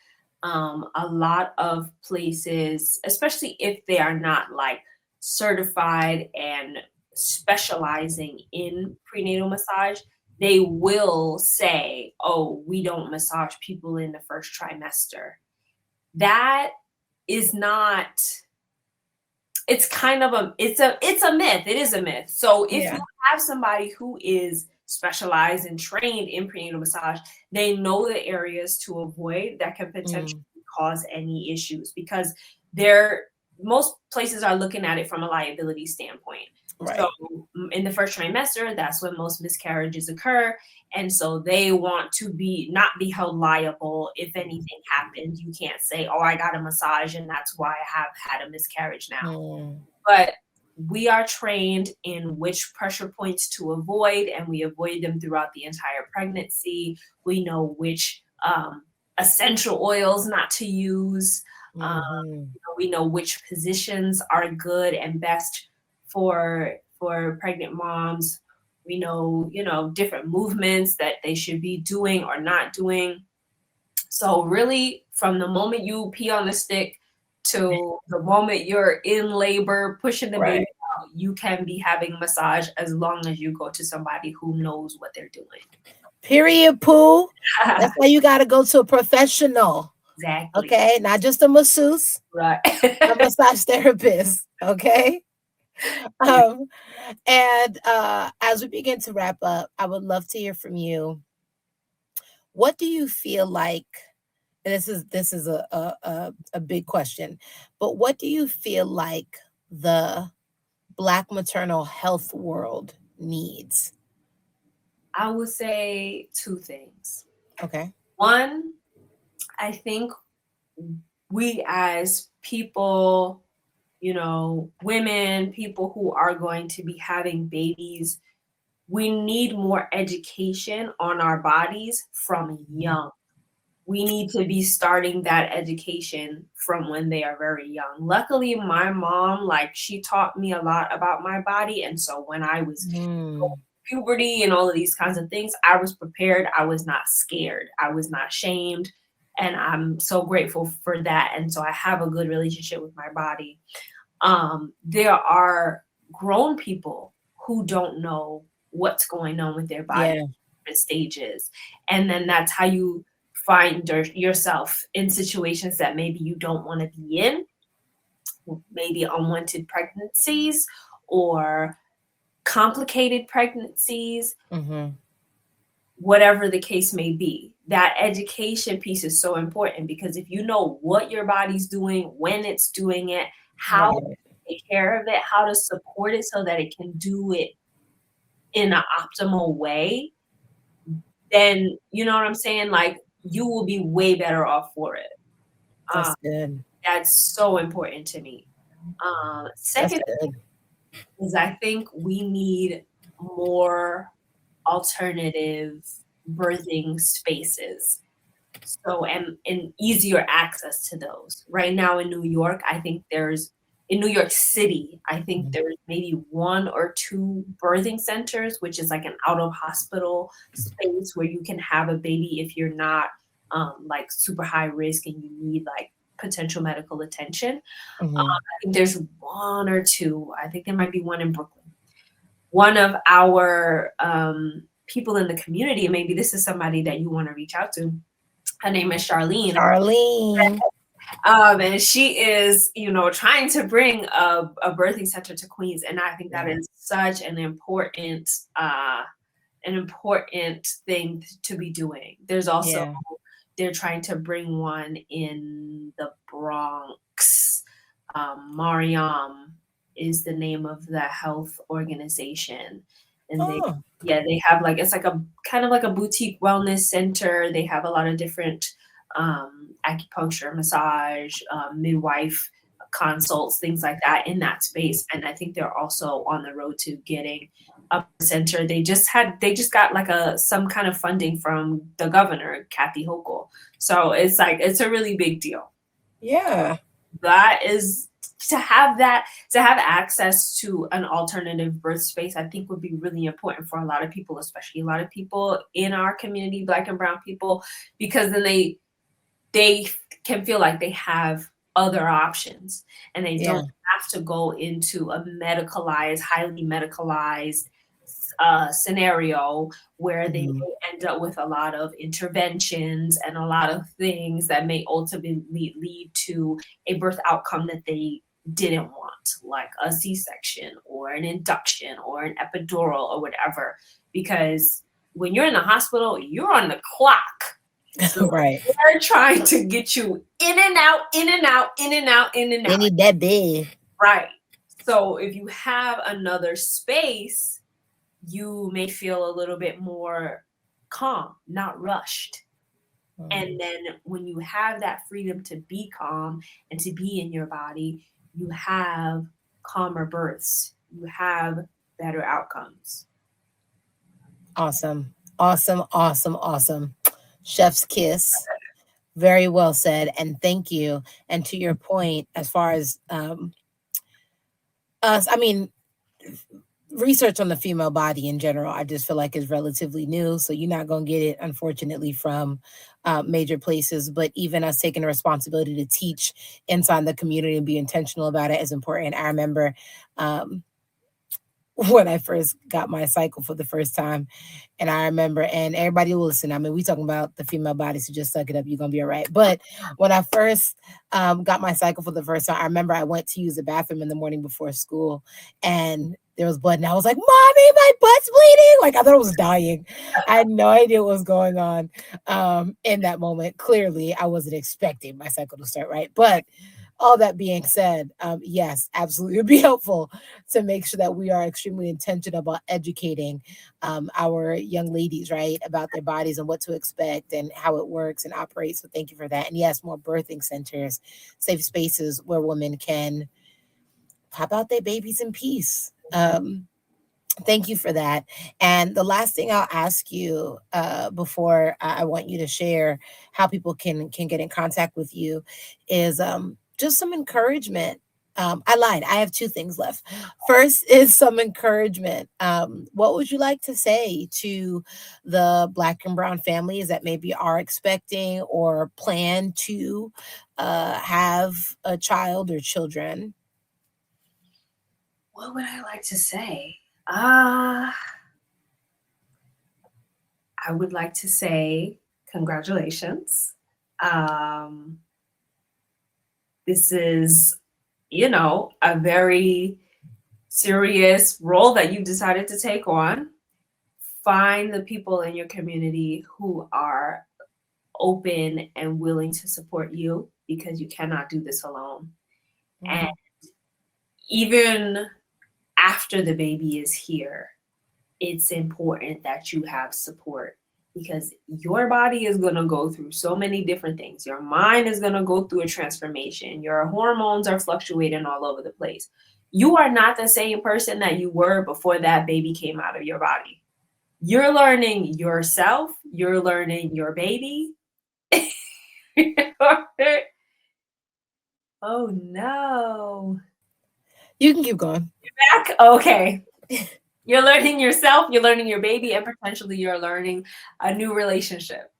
A lot of places, especially if they are not like certified and specializing in prenatal massage, they will say, "Oh, we don't massage people in the first trimester." That is not, it's kind of it's a myth. It is a myth. So if you Yeah. have somebody who is specialized and trained in prenatal massage, they know the areas to avoid that can potentially Mm, cause any issues, because they're most places are looking at it from a liability standpoint. So right. in the first trimester, that's when most miscarriages occur, and so they want to be not be held liable if anything happens. You can't say, "Oh, I got a massage and that's why I have had a miscarriage now." Mm, But we are trained in which pressure points to avoid, and we avoid them throughout the entire pregnancy. We know which essential oils not to use. Um, mhm. we know which positions are good and best for pregnant moms. We know, different movements that they should be doing or not doing. So really, from the moment you pee on the stick to the moment you're in labor, pushing the baby Right. out, you can be having massage as long as you go to somebody who knows what they're doing. Period, poo. That's why you got to go to a professional. Exactly. Okay, not just a masseuse, Right. a massage therapist. Okay. Yeah. Um, and as we begin to wrap up, I would love to hear from you. What do you feel like? And this is a big question, but what do you feel like the Black maternal health world needs? I would say two things. Okay. One, I think we as people, women, people who are going to be having babies, we need more education on our bodies from young. We need to be starting that education from when they are very young. Luckily, my mom, like, she taught me a lot about my body. And so when I was Mm, puberty and all of these kinds of things, I was prepared. I was not scared. I was not shamed. And I'm so grateful for that. And so I have a good relationship with my body. There are grown people who don't know what's going on with their body yeah. at different stages. And then that's how you find yourself in situations that maybe you don't want to be in, maybe unwanted pregnancies or complicated pregnancies, Hmm. whatever the case may be. That education piece is so important because if you know what your body's doing, when it's doing it, how to Right. take care of it, how to support it so that it can do it in an optimal way, then you know what I'm saying? Like, you will be way better off for it. Um, That's good. that's so important to me. That's Second good. is I think we need more alternative birthing spaces. So and easier access to those. Right now in New York, I think there's in New York City, I think Mhm. there's maybe one or two birthing centers, which is like an out of hospital space where you can have a baby if you're not like super high risk and you need like potential medical attention. Mhm. I think there's one or two. I think there might be one in Brooklyn. One of our people in the community, and maybe this is somebody that you want to reach out to. Her name is Charlene. Charlene. And she is, trying to bring a birthing center to Queens, and I think that Yeah. is such an important thing to be doing. There's also Yeah. they're trying to bring one in the Bronx. Mariam is the name of the health organization, and Oh. they have like it's like a kind of like a boutique wellness center. They have a lot of different acupuncture, massage, midwife consults, things like that in that space. And I think they're also on the road to getting a center. They just got like some kind of funding from the governor, Kathy Hochul. So it's like it's a really big deal. Yeah. That is to have access to an alternative birth space, I think would be really important for a lot of people, especially a lot of people in our community, Black and brown people, because then they can feel like they have other options and they Yeah. don't have to go into a highly medicalized scenario where they Mhm. may end up with a lot of interventions and a lot of things that may ultimately lead to a birth outcome that they didn't want, like a C-section or an induction or an epidural or whatever. Because when you're in the hospital, you're on the clock. So Right. they're trying to get you in and out, in and out, in and out, in and They out. need that big. Right. So if you have another space, you may feel a little bit more calm, not rushed. And Mhm. then when you have that freedom to be calm and to be in your body, you have calmer births, you have better outcomes. Awesome. Awesome. Awesome. Awesome. Chef's kiss. Very well said. And thank you. And to your point, as far as us, I mean, research on the female body in general, I just feel like is relatively new. So you're not going to get it, unfortunately, from major places. But even us taking the responsibility to teach inside the community and be intentional about it is important. I remember um, when I first got my cycle for the first time. And I remember, and everybody will listen. I mean, we talking about the female body, so just suck it up. You're gonna be all right. But when I first got my cycle for the first time, I remember I went to use the bathroom in the morning before school, and there was blood, and I was like, "Mommy, my butt's bleeding!" Like I thought I was dying. I had no idea what was going on in that moment. Clearly, I wasn't expecting my cycle to start, right? But all that being said, yes, absolutely, it would be helpful to make sure that we are extremely intentional about educating our young ladies, right, about their bodies and what to expect and how it works and operates. So thank you for that. And yes, more birthing centers, safe spaces where women can pop out their babies in peace. Thank you for that. And the last thing I'll ask you before I want you to share how people can get in contact with you is just some encouragement. I lied. I have two things left. First is some encouragement. What would you like to say to the Black and Brown families that maybe are expecting or plan to have a child or children? What would I like to say? I would like to say congratulations. Um, this is, a very serious role that you've decided to take on. Find the people in your community who are open and willing to support you because you cannot do this alone. And Mhm. even after the baby is here, it's important that you have support because your body is going to go through so many different things. Your mind is going to go through a transformation. Your hormones are fluctuating all over the place. You are not the same person that you were before that baby came out of your body. You're learning yourself, you're learning your baby. Oh no. You can keep going. Back? Okay. You're learning yourself, you're learning your baby, and potentially you're learning a new relationship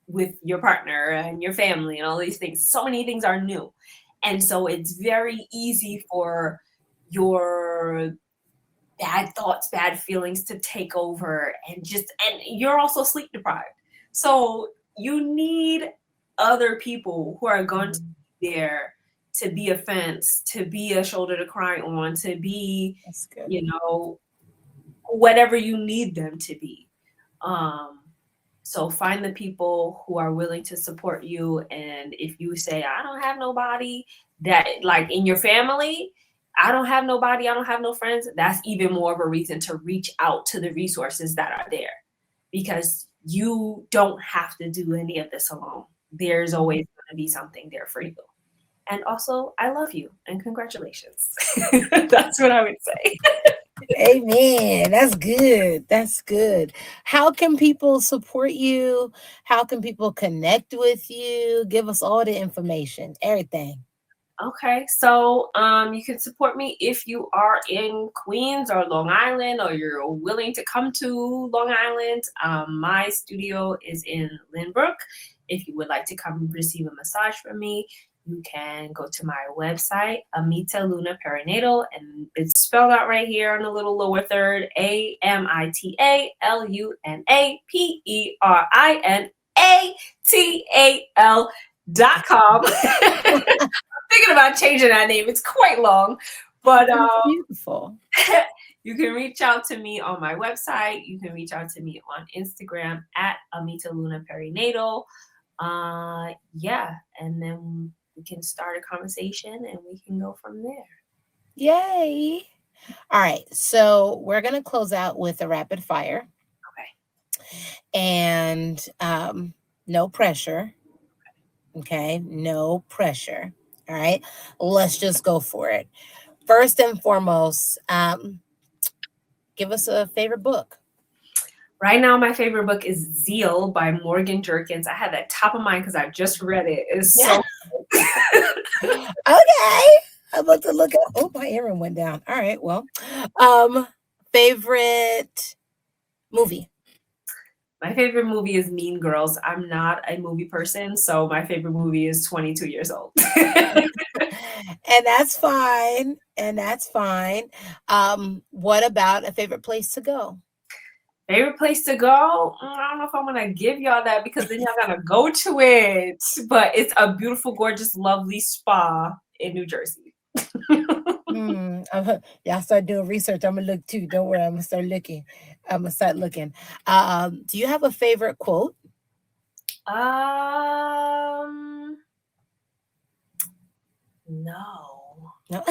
with your partner and your family and all these things. So many things are new. And so it's very easy for your bad thoughts, bad feelings to take over and you're also sleep deprived. So you need other people who are going to Mhm. be there to be a fence, to be a shoulder to cry on, to be, That's good. you know, whatever you need them to be. Um, so find the people who are willing to support you. And if you say, I don't have nobody that like in your family, I don't have nobody, I don't have no friends, that's even more of a reason to reach out to the resources that are there because you don't have to do any of this alone. There's always going to be something there for you. And also, I love you and congratulations. That's what I would say. Amen. That's good. That's good. How can people support you? How can people connect with you? Give us all the information, everything. Okay, so you can support me if you are in Queens or Long Island, or you're willing to come to Long Island. My studio is in Lynbrook. If you would like to come receive a massage from me, you can go to my website, Amita Luna Perinatal, and it's spelled out right here on the little lower third, AMITALUNAPERINATAL.com. Thinking about changing that name. It's quite long, but It's beautiful. you can reach out to me on my website. You can reach out to me on Instagram at Amita Luna Perinatal. Yeah, and then we can start a conversation and we can go from there. Yay. All right. So we're going to close out with a rapid fire Okay. and no pressure. Okay. No pressure. All right. Let's just go for it. First and foremost, give us a favorite book. Right now, my favorite book is Zeal by Morgan Jerkins. I had that top of mind because I just read it. It's Yeah. so Okay. I'm about to look at. Oh, my earring went down. All right. Well, favorite movie. my favorite movie is Mean Girls. I'm not a movie person, so my favorite movie is 22 Years Old. And that's fine. And that's fine. What about a favorite place to go? Favorite place to go? I don't know if I'm gonna give y'all that because then y'all gotta go to it. But it's a beautiful, gorgeous, lovely spa in New Jersey. Y'all start doing research. I'm gonna look too. Don't worry, I'm gonna start looking. I'm gonna start looking. Do you have a favorite quote? No. No.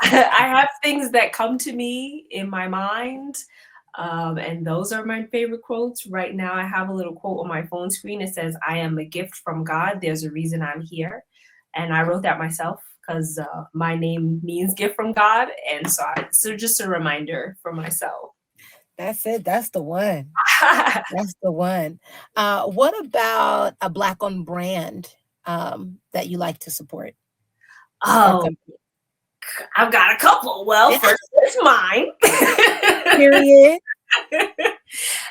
I have things that come to me in my mind, and those are my favorite quotes. Right now, I have a little quote on my phone screen. It says, "I am a gift from God. There's a reason I'm here." And I wrote that myself because my name means gift from God. And so just a reminder for myself. That's it. That's the one. That's the one. What about a Black-owned brand that you like to support or Oh, company? I've got a couple. Well, Yeah. first there's mine. Period.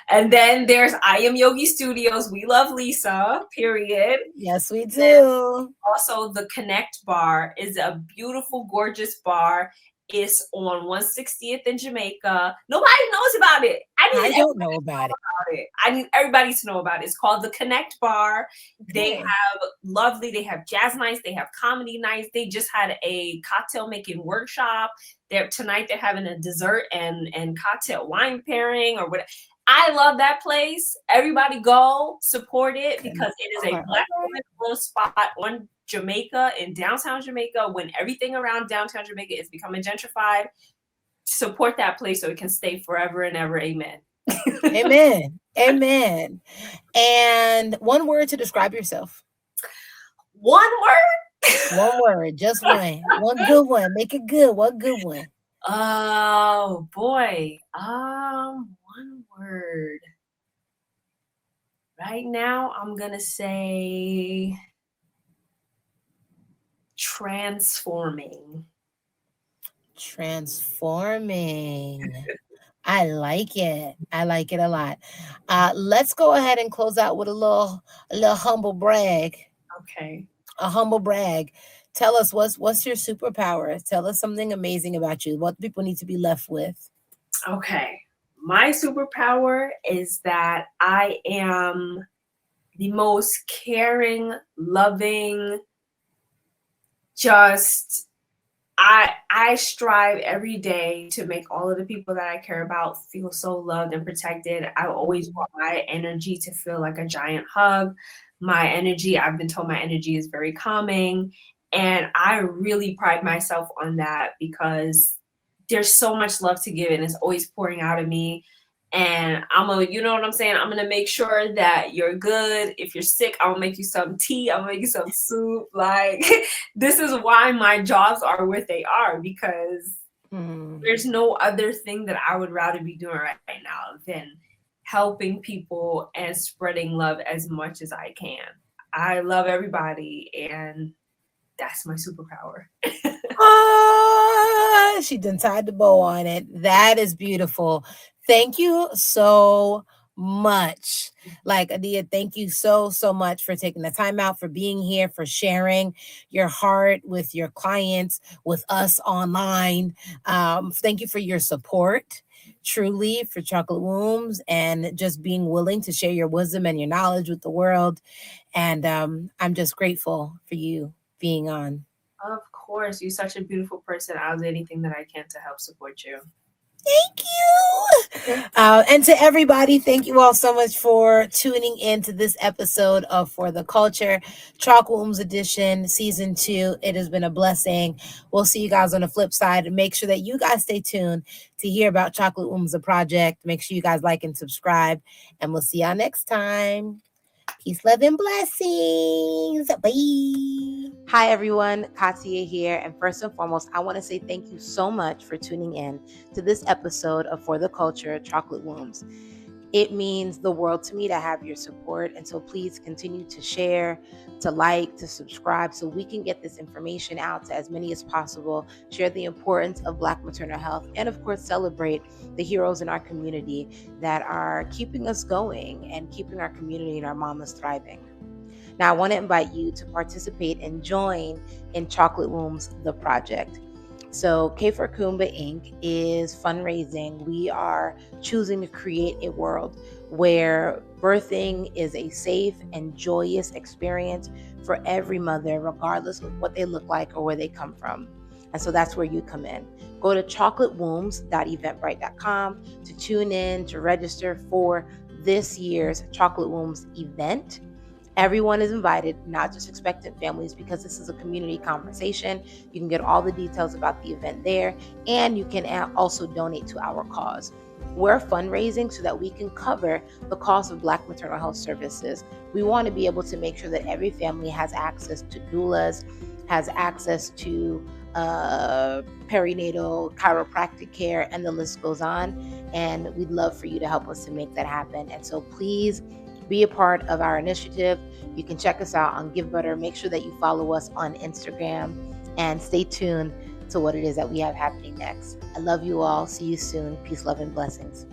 And then there's I Am Yogi Studios. We love Lisa, period. Yes, we And do. also the Connect Bar is a beautiful, gorgeous bar. It's on 160th in Jamaica. Nobody knows about it. I don't know about it. I need everybody to know about it. It's called the Connect Bar. They Okay. they have jazz nights, they have comedy nights. They just had a cocktail making workshop. Tonight they're having a dessert and cocktail wine pairing or whatever. I love that place. Everybody go support it because it is a All black right. woman spot on Jamaica in downtown Jamaica when everything around downtown Jamaica is becoming gentrified. Support that place so it can stay forever and ever. Amen. Amen. Amen. And one word to describe yourself. One word? One word, just one. One good one. Make it good. One good one. Oh boy. One word. Right now I'm gonna say transforming. Transforming. I like it. I like it a lot. Let's go ahead and close out with a little humble brag. Okay. A humble brag. Tell us what's your superpower. Tell us something amazing about you. What people need to be left with. Okay. My superpower is that I am the most caring, loving, just I strive every day to make all of the people that I care about feel so loved and protected. I always want my energy to feel like a giant hug. I've been told my energy is very calming. And I really pride myself on that because there's so much love to give and it's always pouring out of me. And you know what I'm saying? I'm gonna make sure that you're good. If you're sick, I'm gonna make you some tea. I'm gonna make you some soup. Like, this is why my jobs are what they are because there's no other thing that I would rather be doing right now than helping people and spreading love as much as I can. I love everybody, and that's my superpower. She done tied the bow on it. That is beautiful. Thank you so much. Like Adia, thank you so much for taking the time out, for being here, for sharing your heart with your clients, with us online. Thank you for your support, truly, for Chocolate Wombs, and just being willing to share your wisdom and your knowledge with the world. And I'm just grateful for you being on. Of course, you're such a beautiful person. I'll do anything that I can to help support you. Thank you. And to everybody, thank you all so much for tuning in to this episode of For the Culture, Chocolate Wombs Edition, Season 2. It has been a blessing. We'll see you guys on the flip side. And make sure that you guys stay tuned to hear about Chocolate Wombs, the project. Make sure you guys like and subscribe. And we'll see y'all next time. Peace, love, and blessings. Bye. Hi, everyone. Katia here. And first and foremost, I want to say thank you so much for tuning in to this episode of For the Culture, Chocolate Wombs. It means the world to me to have your support. And so please continue to share, to like, to subscribe so we can get this information out to as many as possible, share the importance of Black maternal health, and of course, celebrate the heroes in our community that are keeping us going and keeping our community and our mamas thriving. Now, I want to invite you to participate and join in Chocolate Wombs, the project. So K4 Kumba Inc. is fundraising. We are choosing to create a world where birthing is a safe and joyous experience for every mother, regardless of what they look like or where they come from. And so that's where you come in. Go to chocolatewombs.eventbrite.com to tune in, to register for this year's Chocolate Wombs event. Everyone is invited, not just expectant families, because this is a community conversation. You can get all the details about the event there, and you can also donate to our cause. We're fundraising so that we can cover the cost of Black maternal health services. We want to be able to make sure that every family has access to doulas, has access to perinatal chiropractic care, and the list goes on. And we'd love for you to help us to make that happen. And so please be a part of our initiative. You can check us out on GiveButter. Make sure that you follow us on Instagram and stay tuned to what it is that we have happening next. I love you all. See you soon. Peace, love, and blessings.